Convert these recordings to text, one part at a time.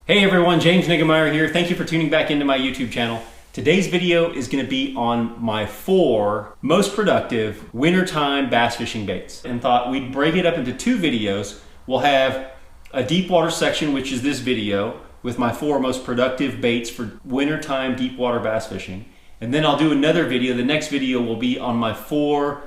Hey everyone, James Niggemeyer here. Thank you for tuning back into my YouTube channel. Today's video is going to be on my 4 most productive wintertime bass fishing baits, and thought we'd break it up into 2 videos. We'll have a deep water section, which is this video, with my 4 most productive baits for wintertime deep water bass fishing. And then I'll do another video. The next video will be on my 4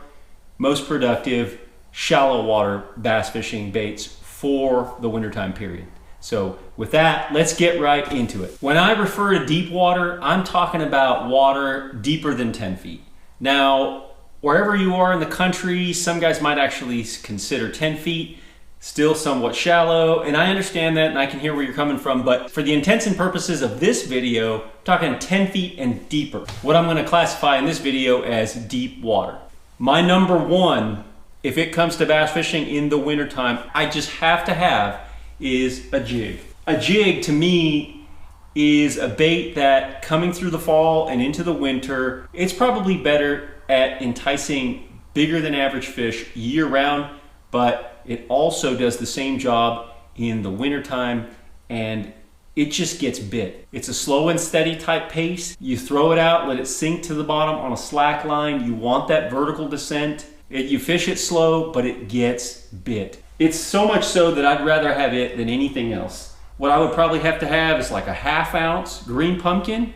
most productive shallow water bass fishing baits for the wintertime period. So with that, let's get right into it. When I refer to deep water, I'm talking about water deeper than 10 feet. Now, wherever you are in the country, some guys might actually consider 10 feet still somewhat shallow, and I understand that and I can hear where you're coming from, but for the intents and purposes of this video, I'm talking 10 feet and deeper. What I'm gonna classify in this video as deep water. My number 1, if it comes to bass fishing in the wintertime, I just have to have is a jig. A jig to me is a bait that, coming through the fall and into the winter, it's probably better at enticing bigger than average fish year round, but it also does the same job in the wintertime, and it just gets bit. It's a slow and steady type pace. You throw it out, let it sink to the bottom on a slack line. You want that vertical descent. You fish it slow, but it gets bit. It's so much so that I'd rather have it than anything else. What I would probably have to have is like a 1/2 ounce green pumpkin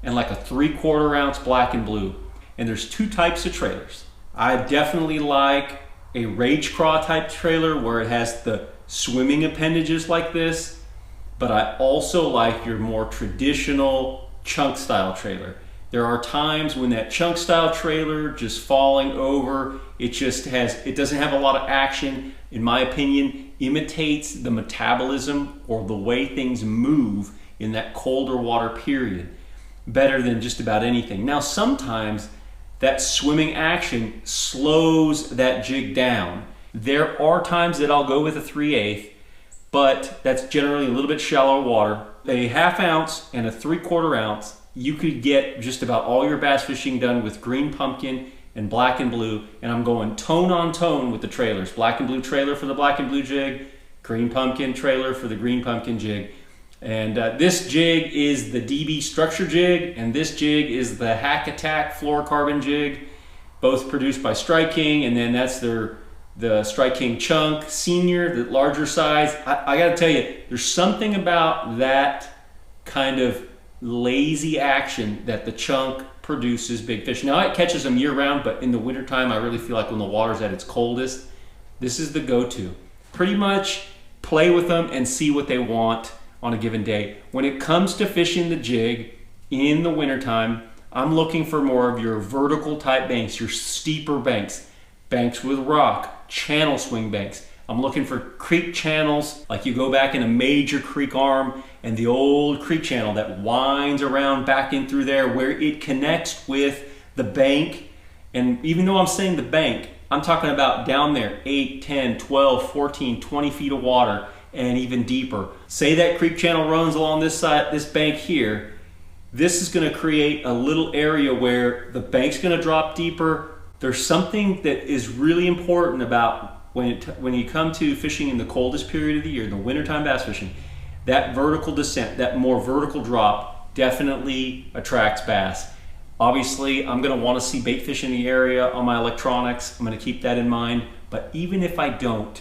and like a 3/4 ounce black and blue. And there's 2 types of trailers. I definitely like a rage craw type trailer where it has the swimming appendages like this, but I also like your more traditional chunk style trailer. There are times when that chunk style trailer just falling over, it doesn't have a lot of action. In my opinion, imitates the metabolism or the way things move in that colder water period better than just about anything. Now, sometimes that swimming action slows that jig down. There are times that I'll go with a 3/8, but that's generally a little bit shallower water. A 1/2 ounce and a 3/4 ounce, you could get just about all your bass fishing done with green pumpkin and black and blue, and I'm going tone on tone with the trailers. Black and blue trailer for the black and blue jig, green pumpkin trailer for the green pumpkin jig. And this jig is the DB structure jig, and this jig is the Hack Attack fluorocarbon jig, both produced by Strike King, and then that's the Strike King Chunk Senior, the larger size. I gotta tell you, there's something about that kind of lazy action that the chunk produces big fish. Now, it catches them year round, but in the wintertime, I really feel like when the water's at its coldest, this is the go-to. Pretty much play with them and see what they want on a given day. When it comes to fishing the jig in the wintertime, I'm looking for more of your vertical type banks, your steeper banks, banks with rock, channel swing banks. I'm looking for creek channels, like you go back in a major creek arm and the old creek channel that winds around back in through there where it connects with the bank. And even though I'm saying the bank, I'm talking about down there 8, 10, 12, 14, 20 feet of water and even deeper. Say that creek channel runs along this side, this bank here. This is going to create a little area where the bank's going to drop deeper. There's something that is really important about when you come to fishing in the coldest period of the year, the wintertime bass fishing. That vertical descent, that more vertical drop, definitely attracts bass. Obviously, I'm going to want to see bait fish in the area on my electronics. I'm going to keep that in mind. But even if I don't,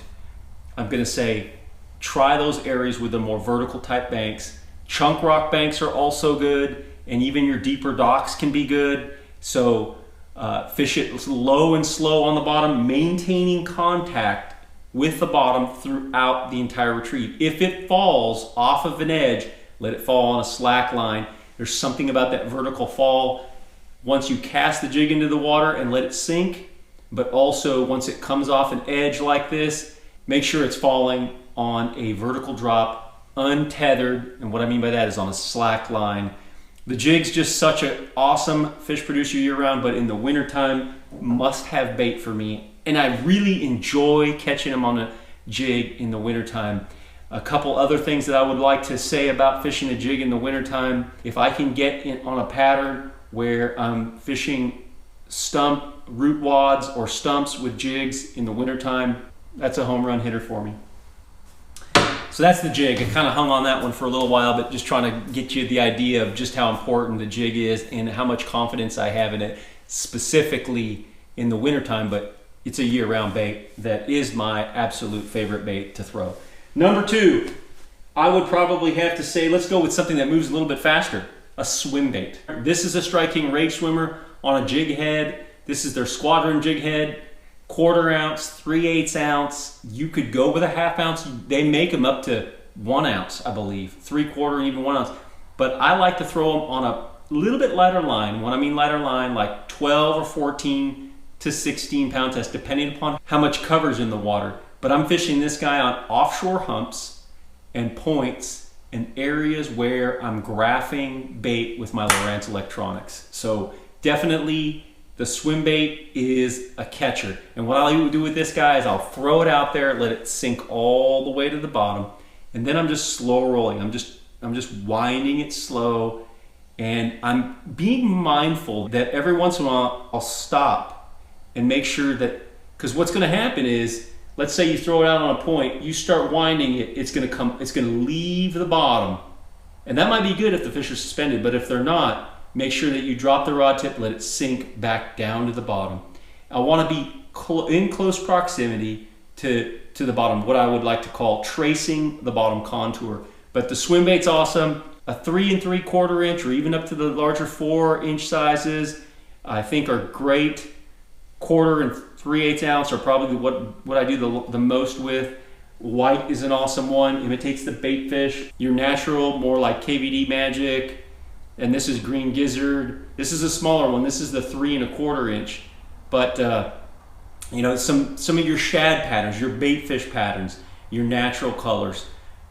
I'm going to say try those areas with the more vertical type banks. Chunk rock banks are also good, and even your deeper docks can be good. So fish it low and slow on the bottom, maintaining contact with the bottom throughout the entire retrieve. If it falls off of an edge, let it fall on a slack line. There's something about that vertical fall. Once you cast the jig into the water and let it sink, but also once it comes off an edge like this, make sure it's falling on a vertical drop, untethered. And what I mean by that is on a slack line. The jig's just such an awesome fish producer year round, but in the wintertime, must have bait for me. And I really enjoy catching them on a jig in the wintertime. A couple other things that I would like to say about fishing a jig in the wintertime. If I can get in on a pattern where I'm fishing stump root wads or stumps with jigs in the wintertime, that's a home run hitter for me. So that's the jig. I kind of hung on that one for a little while, but just trying to get you the idea of just how important the jig is and how much confidence I have in it, specifically in the wintertime, but it's a year-round bait that is my absolute favorite bait to throw. Number 2, I would probably have to say, let's go with something that moves a little bit faster, a swim bait. This is a Strike King Rage Swimmer on a jig head. This is their Squadron jig head. 1/4 ounce, 3/8 ounce. You could go with a 1/2 ounce. They make them up to 1 ounce, I believe, 3/4 and even 1 ounce. But I like to throw them on a little bit lighter line. When I mean lighter line, like 12 or 14 to 16 pound test, depending upon how much cover's in the water. But I'm fishing this guy on offshore humps and points and areas where I'm graphing bait with my Lowrance electronics. So definitely the swim bait is a catcher. And what I'll do with this guy is I'll throw it out there, let it sink all the way to the bottom, and then I'm just slow rolling. I'm just winding it slow, and I'm being mindful that every once in a while I'll stop and make sure that, because what's gonna happen is, let's say you throw it out on a point, you start winding it, it's gonna leave the bottom. And that might be good if the fish are suspended, but if they're not, make sure that you drop the rod tip, let it sink back down to the bottom. I want to be in close proximity to the bottom, what I would like to call tracing the bottom contour. But the swim bait's awesome. A 3 3/4 inch or even up to the larger 4-inch sizes, I think are great. 1/4 and 3/8 ounce are probably what I do the most with. White is an awesome one, imitates the bait fish. Your natural, more like KVD Magic. And this is Green Gizzard. This is a smaller one. This is the 3 1/4 inch. But you know, some of your shad patterns, your bait fish patterns, your natural colors,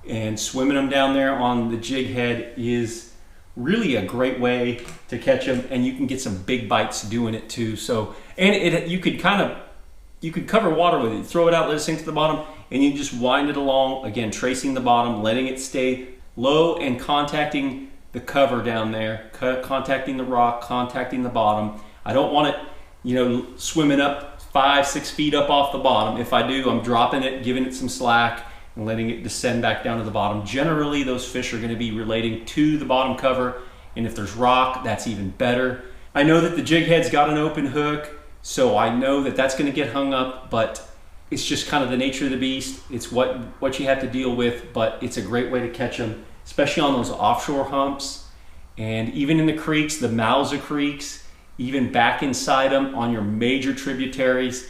and swimming them down there on the jig head is really a great way to catch them, and you can get some big bites doing it too. So, and you could cover water with it. Throw it out, let it sink to the bottom, and you just wind it along, again, tracing the bottom, letting it stay low and contacting the cover down there, contacting the rock, contacting the bottom. I don't want it, you know, swimming up 5, 6 feet up off the bottom. If I do, I'm dropping it, giving it some slack, and letting it descend back down to the bottom. Generally, those fish are going to be relating to the bottom cover, and if there's rock, that's even better. I know that the jig head's got an open hook, so I know that that's going to get hung up, but it's just kind of the nature of the beast. It's what you have to deal with, but it's a great way to catch them, especially on those offshore humps, and even in the creeks, the mouths of creeks, even back inside them on your major tributaries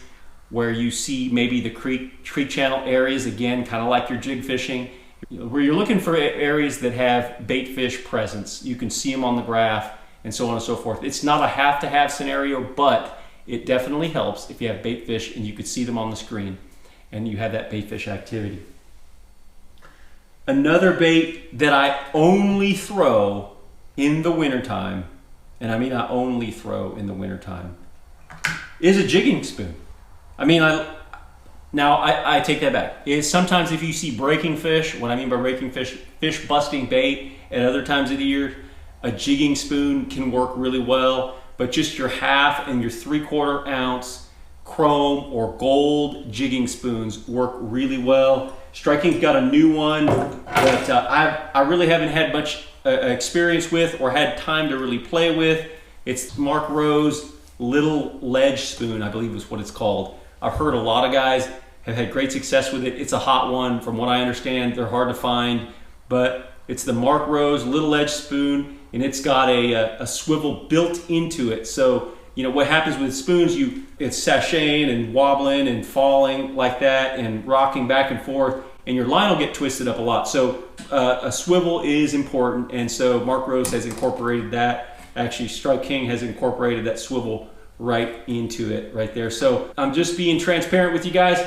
where you see maybe the creek channel areas, again, kind of like your jig fishing, where you're looking for areas that have bait fish presence. You can see them on the graph and so on and so forth. It's not a have-to-have scenario, but it definitely helps if you have bait fish and you could see them on the screen and you have that bait fish activity. Another bait that I only throw in the wintertime, and I mean I only throw in the wintertime, is a jigging spoon. I mean, I take that back. Sometimes if you see breaking fish, what I mean by breaking fish, fish busting bait at other times of the year, a jigging spoon can work really well, but just your 1/2 and your 3/4 ounce chrome or gold jigging spoons work really well. Strike King's got a new one that I really haven't had much experience with or had time to really play with. It's Mark Rose Little Ledge Spoon, I believe is what it's called. I've heard a lot of guys have had great success with it. It's a hot one from what I understand. They're hard to find, but it's the Mark Rose Little Ledge Spoon, and it's got a swivel built into it. So, you know, what happens with spoons, it's sashaying and wobbling and falling like that and rocking back and forth, and your line will get twisted up a lot. So a swivel is important, and so Mark Rose has incorporated that. Actually, Strike King has incorporated that swivel right into it right there. So I'm just being transparent with you guys.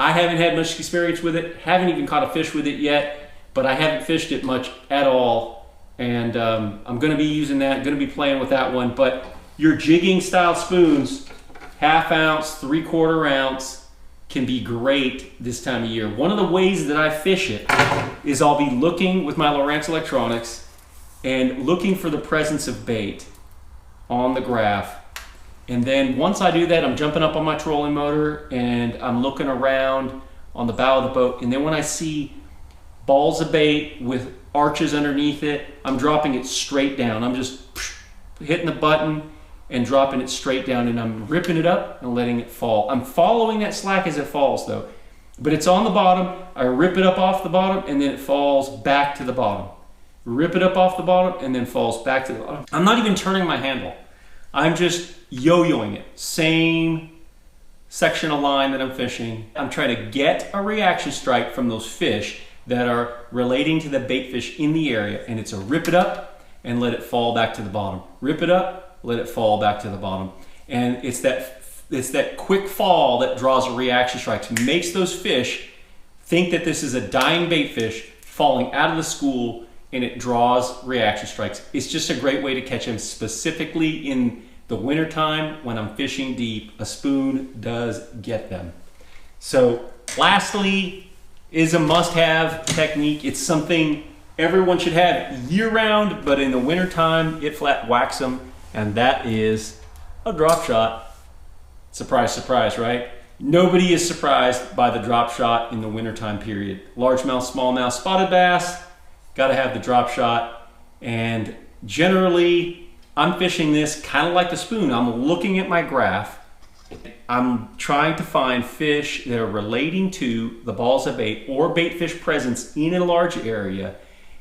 I haven't had much experience with it, haven't even caught a fish with it yet, but I haven't fished it much at all, and I'm going to be using that, going to be playing with that one. But your jigging style spoons, 1/2 ounce, 3/4 ounce, can be great this time of year. One of the ways that I fish it is I'll be looking with my Lowrance electronics and looking for the presence of bait on the graph. And then once I do that, I'm jumping up on my trolling motor and I'm looking around on the bow of the boat. And then when I see balls of bait with arches underneath it, I'm dropping it straight down. I'm just hitting the button and dropping it straight down, and I'm ripping it up and letting it fall. I'm following that slack as it falls though, but it's on the bottom. I rip it up off the bottom and then it falls back to the bottom. Rip it up off the bottom and then falls back to the bottom. I'm not even turning my handle. I'm just yo-yoing it. Same section of line that I'm fishing. I'm trying to get a reaction strike from those fish that are relating to the bait fish in the area, and it's a rip it up and let it fall back to the bottom. Rip it up, let it fall back to the bottom. And it's that quick fall that draws a reaction strike, makes those fish think that this is a dying bait fish falling out of the school, and it draws reaction strikes. It's just a great way to catch them, specifically in the wintertime when I'm fishing deep. A spoon does get them. So lastly is a must-have technique. It's something everyone should have year-round, but in the wintertime it flat whacks them, and that is a drop shot. Surprise, surprise, right? Nobody is surprised by the drop shot in the wintertime period. Largemouth, smallmouth, spotted bass, gotta have the drop shot. And generally, I'm fishing this kind of like the spoon. I'm looking at my graph. I'm trying to find fish that are relating to the balls of bait or bait fish presence in a large area.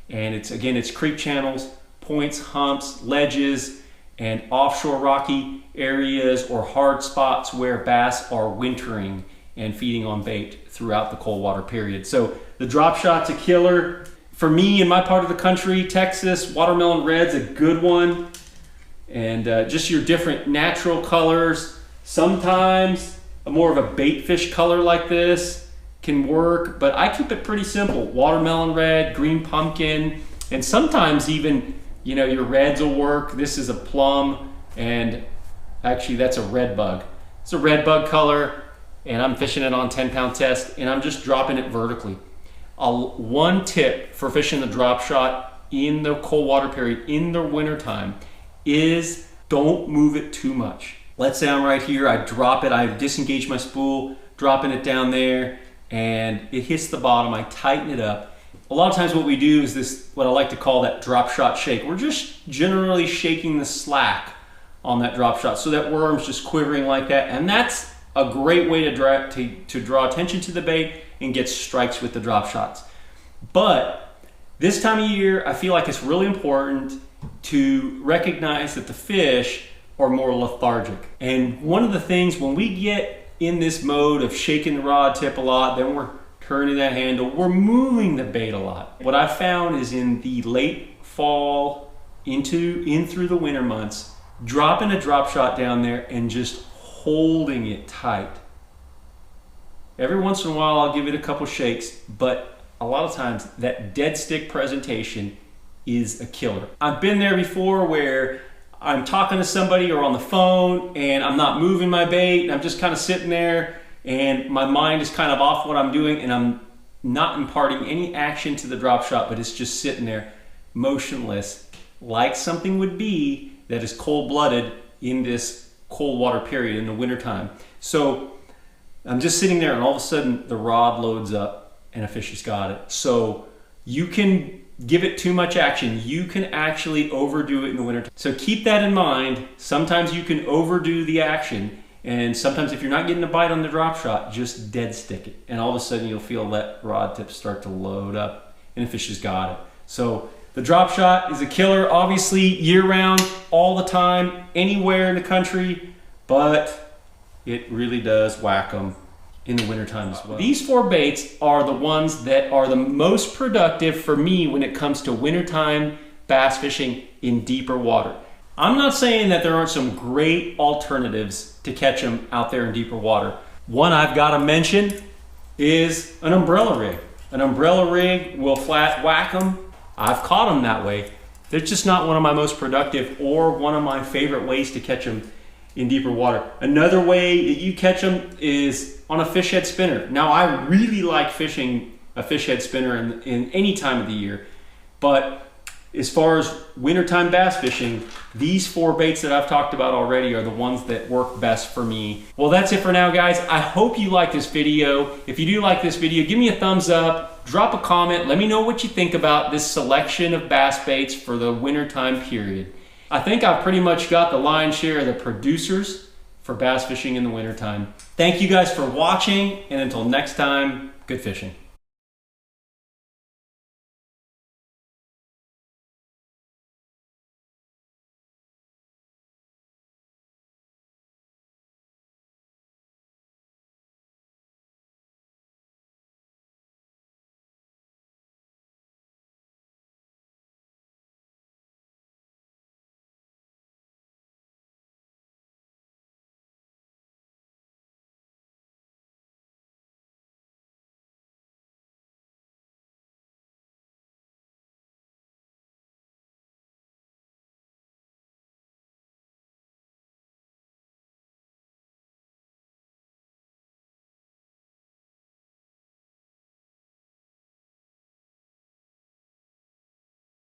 And it's creek channels, points, humps, ledges, and offshore rocky areas or hard spots where bass are wintering and feeding on bait throughout the cold water period. So the drop shot's a killer. For me, in my part of the country, Texas, watermelon red's a good one. And just your different natural colors. Sometimes more of a bait fish color like this can work, but I keep it pretty simple. Watermelon red, green pumpkin, and sometimes even, you know, your reds will work. This is a plum, and actually that's a red bug. It's a red bug color, and I'm fishing it on 10-pound test, and I'm just dropping it vertically. One tip for fishing the drop shot in the cold water period in the wintertime is don't move it too much. Let's say I'm right here, I drop it, I disengage my spool, dropping it down there, and it hits the bottom, I tighten it up. A lot of times what we do is this, what I like to call that drop shot shake. We're just generally shaking the slack on that drop shot so that worm's just quivering like that, and that's a great way to draw attention to the bait and get strikes with the drop shots. But this time of year, I feel like it's really important to recognize that the fish are more lethargic. And one of the things, when we get in this mode of shaking the rod tip a lot, then we're turning that handle, we're moving the bait a lot. What I found is in the late fall in through the winter months, dropping a drop shot down there and just holding it tight. Every once in a while I'll give it a couple shakes, but a lot of times that dead stick presentation is a killer. I've been there before where I'm talking to somebody or on the phone and I'm not moving my bait and I'm just kind of sitting there and my mind is kind of off what I'm doing and I'm not imparting any action to the drop shot, but it's just sitting there motionless like something would be that is cold-blooded in this cold water period in the wintertime. So I'm just sitting there and all of a sudden the rod loads up and a fish has got it. So you can give it too much action. You can actually overdo it in the winter. So keep that in mind. Sometimes you can overdo the action, and sometimes if you're not getting a bite on the drop shot, just dead stick it. And all of a sudden you'll feel that rod tip start to load up and the fish has got it. So the drop shot is a killer, obviously year round, all the time, anywhere in the country, but it really does whack them in the wintertime as well. These four baits are the ones that are the most productive for me when it comes to wintertime bass fishing in deeper water. I'm not saying that there aren't some great alternatives to catch them out there in deeper water. One I've got to mention is an umbrella rig. An umbrella rig will flat whack them. I've caught them that way. They're just not one of my most productive or one of my favorite ways to catch them in deeper water. Another way that you catch them is on a fish head spinner. Now I really like fishing a fish head spinner in any time of the year, but As far as wintertime bass fishing, these 4 baits that I've talked about already are the ones that work best for me. Well, that's it for now, guys. I hope you like this video. If you do like this video, give me a thumbs up, drop a comment, let me know what you think about this selection of bass baits for the wintertime period. I think I've pretty much got the lion's share of the producers for bass fishing in the wintertime. Thank you guys for watching, and until next time, good fishing.